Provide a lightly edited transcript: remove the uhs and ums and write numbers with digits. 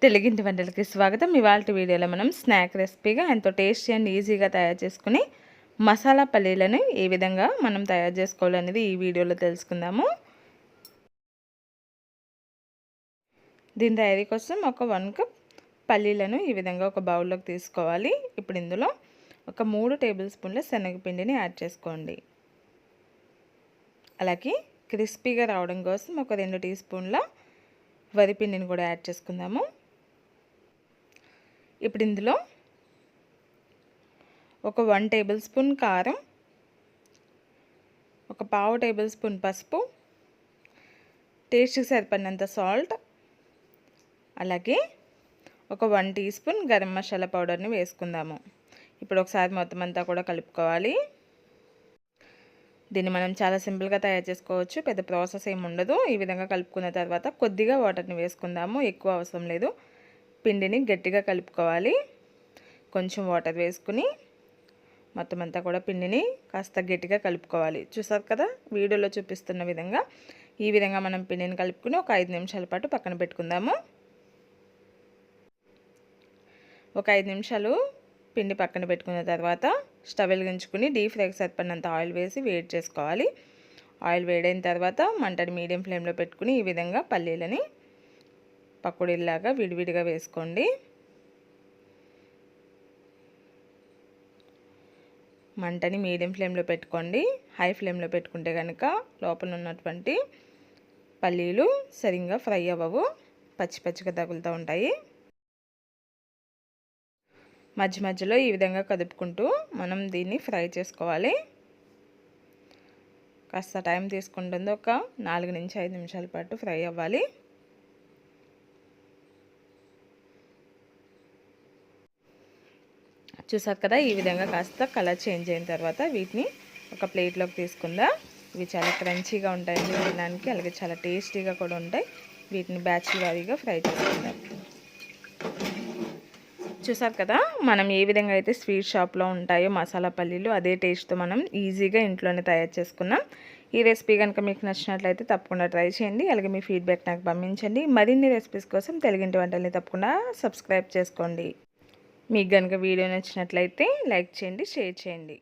తెలుగింటి వంటలకి స్వాగతం. ఇవాల్టి వీడియోలో మనం స్నాక్ రెసిపీగా ఎంతో టేస్టీ అండ్ ఈజీగా తయారు చేసుకుని మసాలా పల్లీలను ఏ విధంగా మనం తయారు చేసుకోవాలనేది ఈ వీడియోలో తెలుసుకుందాము. దీని తయారీ కోసం ఒక 1 కప్ పల్లీలను ఈ విధంగా ఒక బౌల్లోకి తీసుకోవాలి. ఇప్పుడు ఇందులో ఒక 3 టేబుల్ స్పూన్ల శనగపిండిని యాడ్ చేసుకోండి. అలాగే క్రిస్పీగా రావడం కోసం ఒక 2 టీ స్పూన్ల వరిపిండిని కూడా యాడ్ చేసుకుందాము. ఇప్పుడు ఇందులో ఒక 1 టేబుల్ స్పూన్ కారం, ఒక పావు టేబుల్ స్పూన్ పసుపు, టేస్ట్కి సరిపడినంత సాల్ట్, అలాగే ఒక 1 టీ స్పూన్ గరం మసాలా పౌడర్ని వేసుకుందాము. ఇప్పుడు ఒకసారి మొత్తం అంతా కూడా కలుపుకోవాలి. దీన్ని మనం చాలా సింపుల్గా తయారు చేసుకోవచ్చు, పెద్ద ప్రాసెస్ ఏమి ఉండదు. ఈ విధంగా కలుపుకున్న తర్వాత కొద్దిగా వాటర్ని వేసుకుందాము, ఎక్కువ అవసరం లేదు. పిండిని గట్టిగా కలుపుకోవాలి. కొంచెం వాటర్ వేసుకుని మొత్తం అంతా కూడా పిండిని కాస్త గట్టిగా కలుపుకోవాలి. చూసారు కదా, వీడియోలో చూపిస్తున్న విధంగా ఈ విధంగా మనం పిండిని కలుపుకుని ఒక 5 నిమిషాల పాటు పక్కన పెట్టుకుందాము. ఒక 5 నిమిషాలు పిండి పక్కన పెట్టుకున్న తర్వాత స్టవ్ వెలిగించుకుని డీప్ ఫ్రైకి సరిపడినంత ఆయిల్ వేసి వేడి చేసుకోవాలి. ఆయిల్ వేడైన తర్వాత మంటని మీడియం ఫ్లేమ్లో పెట్టుకుని ఈ విధంగా పల్లీలని పకోడీలాగా విడివిడిగా వేసుకోండి. మంటని మీడియం ఫ్లేమ్లో పెట్టుకోండి. హై ఫ్లేమ్లో పెట్టుకుంటే కనుక లోపల ఉన్నటువంటి పల్లీలు సరిగ్గా ఫ్రై అవ్వవు, పచ్చి పచ్చిగా తగులుతూ ఉంటాయి. మధ్య మధ్యలో ఈ విధంగా కదుపుకుంటూ మనం దీన్ని ఫ్రై చేసుకోవాలి. కాస్త టైం తీసుకుంటుంది, ఒక 4 నుంచి 5 నిమిషాల పాటు ఫ్రై అవ్వాలి. చూసారు కదా, ఈ విధంగా కాస్త కలర్ చేంజ్ అయిన తర్వాత వీటిని ఒక ప్లేట్లోకి తీసుకుందాం. ఇవి చాలా క్రంచీగా ఉంటాయండి తినడానికి, అలాగే చాలా టేస్టీగా కూడా ఉంటాయి. వీటిని బ్యాచ్ల వారీగా ఫ్రై చేసుకుందాం. చూసారు కదా, మనం ఏ విధంగా అయితే స్వీట్ షాప్లో ఉంటాయో మసాలా పల్లీలు, అదే టేస్ట్తో మనం ఈజీగా ఇంట్లోనే తయారు చేసుకున్నాం. ఈ రెసిపీ కనుక మీకు నచ్చినట్లయితే తప్పకుండా ట్రై చేయండి. అలాగే మీ ఫీడ్బ్యాక్ నాకు పంపించండి. మరిన్ని రెసిపీస్ కోసం తెలుగింటి వంటల్ని తప్పకుండా సబ్స్క్రైబ్ చేసుకోండి. మీకు కనుక వీడియో నచ్చినట్లయితే లైక్ చేయండి, షేర్ చేయండి.